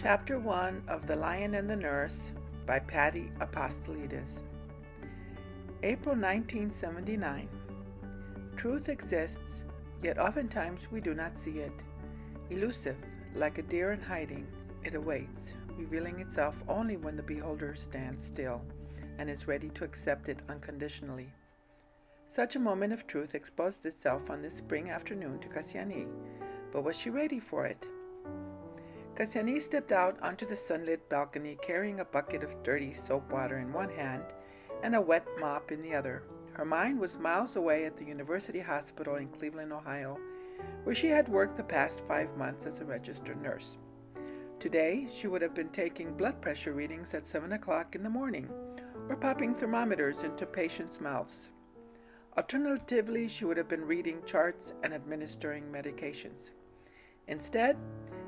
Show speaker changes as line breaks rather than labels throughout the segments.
Chapter 1 of The Lion and the Nurse by Patty Apostolides. April 1979. Truth exists, yet oftentimes we do not see it. Elusive, like a deer in hiding, it awaits, revealing itself only when the beholder stands still and is ready to accept it unconditionally. Such a moment of truth exposed itself on this spring afternoon to Cassiani, but was she ready for it? Cassiani stepped out onto the sunlit balcony carrying a bucket of dirty soap water in one hand and a wet mop in the other. Her mind was miles away at the University Hospital in Cleveland, Ohio, where she had worked the past 5 months as a registered nurse. Today, she would have been taking blood pressure readings at 7 o'clock in the morning or popping thermometers into patients' mouths. Alternatively, she would have been reading charts and administering medications. Instead,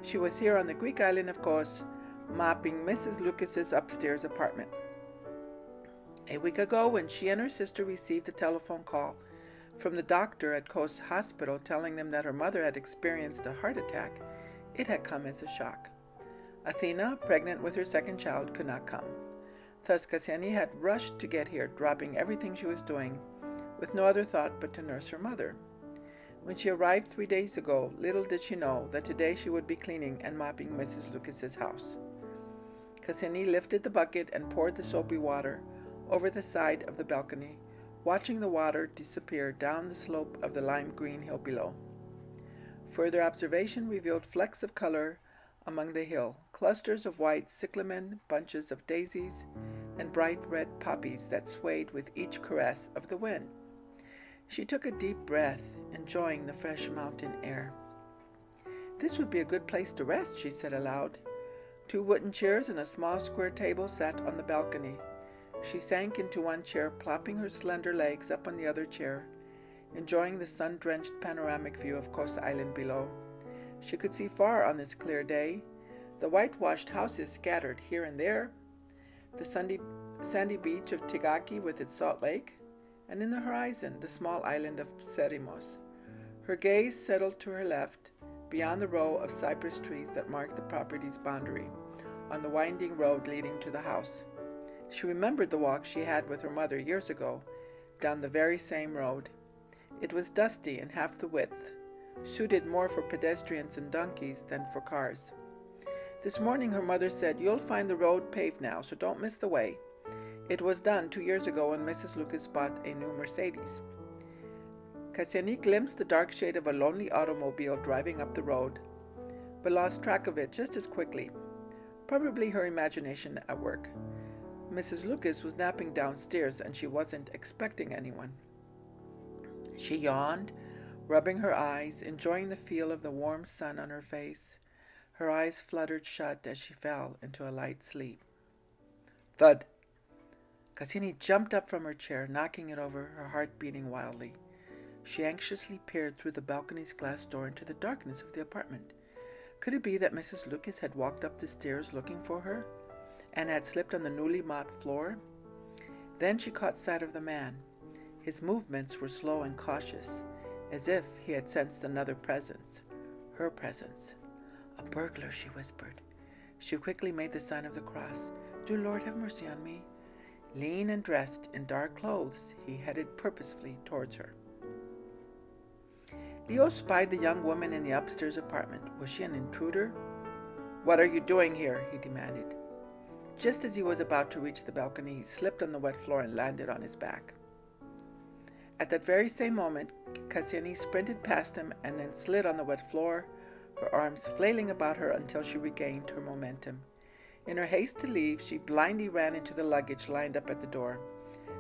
she was here on the Greek island of Kos, mopping Mrs. Lucas's upstairs apartment. A week ago, when she and her sister received a telephone call from the doctor at Kos Hospital telling them that her mother had experienced a heart attack, it had come as a shock. Athena, pregnant with her second child, could not come. Thus, Cassiani had rushed to get here, dropping everything she was doing, with no other thought but to nurse her mother. When she arrived 3 days ago, little did she know that today she would be cleaning and mopping Mrs. Lucas's house. Cassiani lifted the bucket and poured the soapy water over the side of the balcony, watching the water disappear down the slope of the lime-green hill below. Further observation revealed flecks of color among the hill, clusters of white cyclamen, bunches of daisies, and bright red poppies that swayed with each caress of the wind. She took a deep breath, enjoying the fresh mountain air. "This would be a good place to rest," she said aloud. 2 wooden chairs and a small square table sat on the balcony. She sank into one chair, plopping her slender legs up on the other chair, enjoying the sun-drenched panoramic view of Kos Island below. She could see far on this clear day, the whitewashed houses scattered here and there, the sandy beach of Tigaki with its salt lake, and in the horizon the small island of Serimos. Her gaze settled to her left, beyond the row of cypress trees that marked the property's boundary, on the winding road leading to the house. She remembered the walk she had with her mother years ago, down the very same road. It was dusty and half the width, suited more for pedestrians and donkeys than for cars. This morning her mother said, "You'll find the road paved now, so don't miss the way." It was done 2 years ago when Mrs. Lucas bought a new Mercedes. Cassiani glimpsed the dark shade of a lonely automobile driving up the road, but lost track of it just as quickly. Probably her imagination at work. Mrs. Lucas was napping downstairs and she wasn't expecting anyone. She yawned, rubbing her eyes, enjoying the feel of the warm sun on her face. Her eyes fluttered shut as she fell into a light sleep. Thud! Cassiani jumped up from her chair, knocking it over, her heart beating wildly. She anxiously peered through the balcony's glass door into the darkness of the apartment. Could it be that Mrs. Lucas had walked up the stairs looking for her and had slipped on the newly mopped floor? Then she caught sight of the man. His movements were slow and cautious, as if he had sensed another presence, her presence. "A burglar," she whispered. She quickly made the sign of the cross. "Dear Lord, have mercy on me." Lean and dressed in dark clothes, he headed purposefully towards her. Leo spied the young woman in the upstairs apartment. Was she an intruder? "What are you doing here?" he demanded. Just as he was about to reach the balcony, he slipped on the wet floor and landed on his back. At that very same moment, Cassiani sprinted past him and then slid on the wet floor, her arms flailing about her until she regained her momentum. In her haste to leave, she blindly ran into the luggage lined up at the door.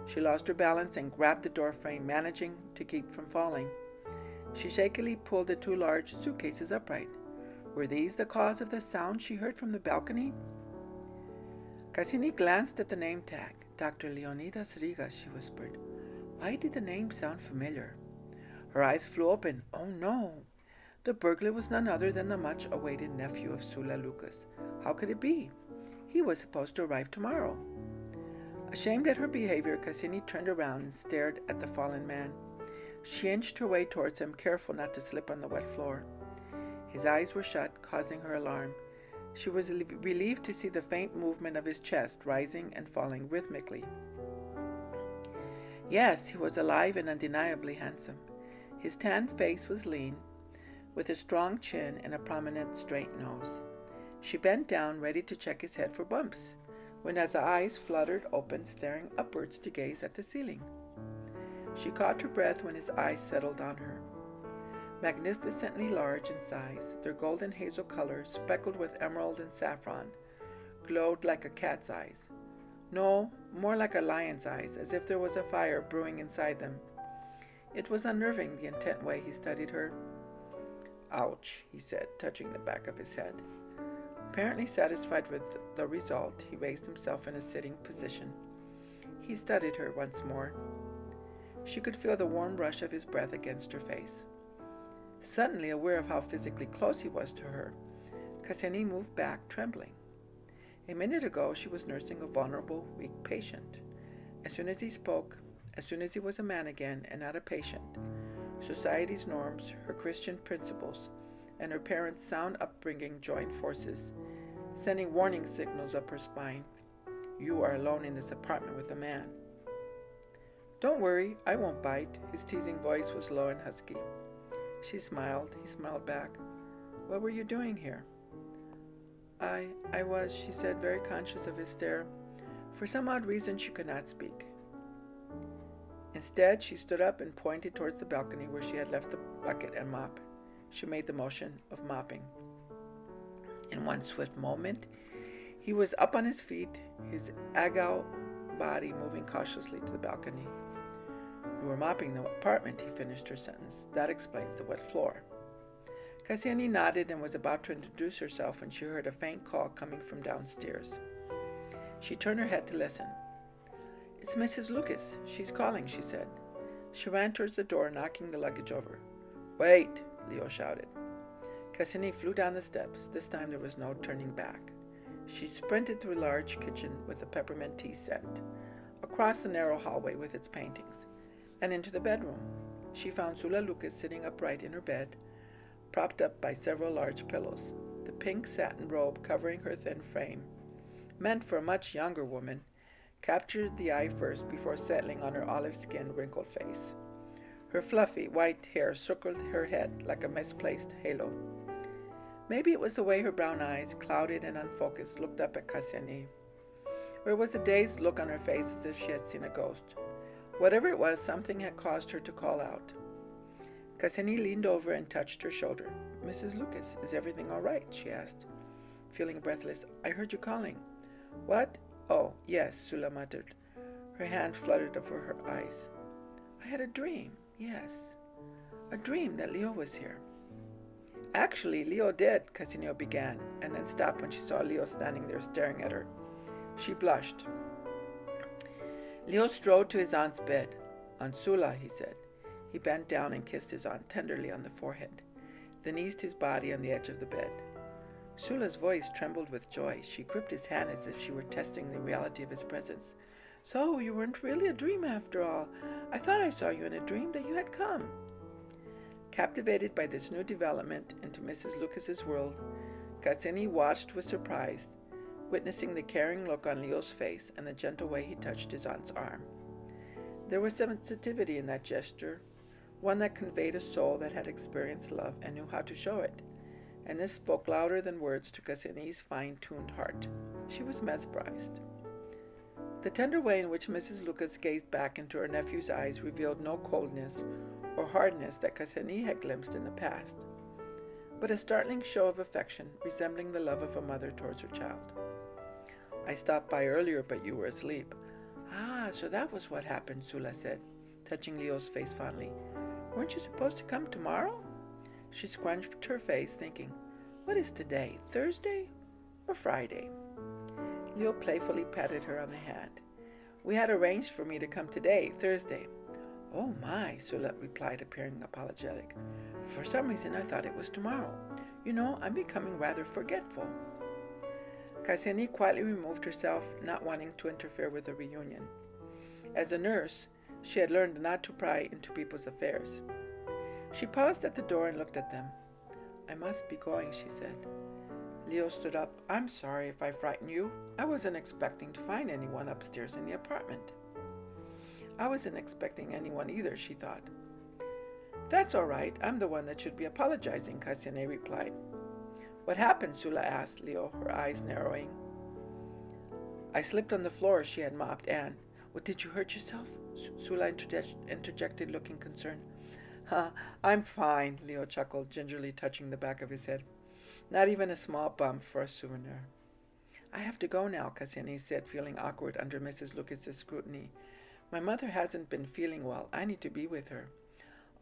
She lost her balance and grabbed the door frame, managing to keep from falling. She shakily pulled the 2 large suitcases upright. Were these the cause of the sound she heard from the balcony? Cassiani glanced at the name tag. "Dr. Leonidas Rigas," she whispered. Why did the name sound familiar? Her eyes flew open. Oh no! The burglar was none other than the much-awaited nephew of Sula Lucas. How could it be? He was supposed to arrive tomorrow. Ashamed at her behavior, Cassiani turned around and stared at the fallen man. She inched her way towards him, careful not to slip on the wet floor. His eyes were shut, causing her alarm. She was relieved to see the faint movement of his chest rising and falling rhythmically. Yes, he was alive and undeniably handsome. His tanned face was lean, with a strong chin and a prominent straight nose. She bent down, ready to check his head for bumps, when his eyes fluttered open, staring upwards to gaze at the ceiling. She caught her breath when his eyes settled on her. Magnificently large in size, their golden hazel color, speckled with emerald and saffron, glowed like a cat's eyes. No, more like a lion's eyes, as if there was a fire brewing inside them. It was unnerving, the intent way he studied her. "Ouch," he said, touching the back of his head. Apparently satisfied with the result, he raised himself in a sitting position. He studied her once more. She could feel the warm rush of his breath against her face. Suddenly aware of how physically close he was to her, Cassini moved back, trembling. A minute ago, she was nursing a vulnerable, weak patient. As soon as he spoke, as soon as he was a man again and not a patient, society's norms, her Christian principles, and her parents' sound upbringing joined forces, sending warning signals up her spine. "You are alone in this apartment with a man." "Don't worry, I won't bite." His teasing voice was low and husky. She smiled. He smiled back. "What were you doing here?" I was," she said, very conscious of his stare. For some odd reason, she could not speak. Instead, she stood up and pointed towards the balcony where she had left the bucket and mop. She made the motion of mopping. In one swift moment, he was up on his feet, his agile body moving cautiously to the balcony. "You were mopping the apartment," he finished her sentence. "That explains the wet floor." Cassini nodded and was about to introduce herself when she heard a faint call coming from downstairs. She turned her head to listen. "It's Mrs. Lucas. She's calling," she said. She ran towards the door, knocking the luggage over. "Wait!" Leo shouted. Cassini flew down the steps. This time there was no turning back. She sprinted through a large kitchen with the peppermint tea scent, across the narrow hallway with its paintings, and into the bedroom. She found Sula Lucas sitting upright in her bed, propped up by several large pillows, the pink satin robe covering her thin frame, meant for a much younger woman, captured the eye first before settling on her olive-skinned, wrinkled face. Her fluffy, white hair circled her head like a misplaced halo. Maybe it was the way her brown eyes, clouded and unfocused, looked up at Cassini, or it was a dazed look on her face as if she had seen a ghost. Whatever it was, something had caused her to call out. Cassini leaned over and touched her shoulder. "Mrs. Lucas, is everything all right?" she asked, feeling breathless. "I heard you calling." "What? Oh, yes," Sula muttered. Her hand fluttered over her eyes. "I had a dream, yes. A dream that Leo was here." "Actually, Leo did," Cassini began, and then stopped when she saw Leo standing there staring at her. She blushed. Leo strode to his aunt's bed. "Aunt Sula," he said. He bent down and kissed his aunt tenderly on the forehead, then eased his body on the edge of the bed. Sula's voice trembled with joy. She gripped his hand as if she were testing the reality of his presence. "So, you weren't really a dream after all. I thought I saw you in a dream that you had come." Captivated by this new development into Mrs. Lucas's world, Cassini watched with surprise, witnessing the caring look on Leo's face and the gentle way he touched his aunt's arm. There was sensitivity in that gesture, one that conveyed a soul that had experienced love and knew how to show it, and this spoke louder than words to Cassini's fine-tuned heart. She was mesmerized. The tender way in which Mrs. Lucas gazed back into her nephew's eyes revealed no coldness or hardness that Cassini had glimpsed in the past, but a startling show of affection resembling the love of a mother towards her child. "I stopped by earlier, but you were asleep." "Ah, so that was what happened," Sula said, touching Leo's face fondly. "Weren't you supposed to come tomorrow?" She scrunched her face, thinking, "What is today, Thursday or Friday?" Leo playfully patted her on the hand. "We had arranged for me to come today, Thursday." "Oh my," Sula replied, appearing apologetic. "For some reason I thought it was tomorrow. You know, I'm becoming rather forgetful." Cassini quietly removed herself, not wanting to interfere with the reunion. As a nurse, she had learned not to pry into people's affairs. She paused at the door and looked at them. "I must be going," she said. Leo stood up. I'm sorry if I frightened you. I wasn't expecting to find anyone upstairs in the apartment. I wasn't expecting anyone either, she thought. That's all right. I'm the one that should be apologizing, Cassiane replied. What happened? Sula asked Leo, her eyes narrowing. I slipped on the floor. She had mopped Anne. What, did you hurt yourself? Sula interjected, looking concerned. I'm fine, Leo chuckled, gingerly touching the back of his head. Not even a small bump for a souvenir. I have to go now, Cassiane said, feeling awkward under Mrs. Lucas's scrutiny. My mother hasn't been feeling well. I need to be with her.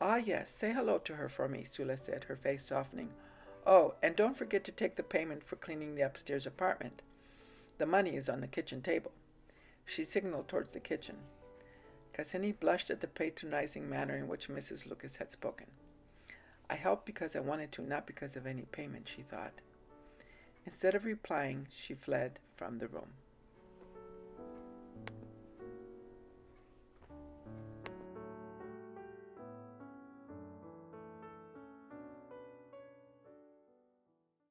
Ah, yes, say hello to her for me, Sula said, her face softening. Oh, and don't forget to take the payment for cleaning the upstairs apartment. The money is on the kitchen table. She signaled towards the kitchen. Cassiane blushed at the patronizing manner in which Mrs. Lucas had spoken. I helped because I wanted to, not because of any payment, she thought. Instead of replying, she fled from the room.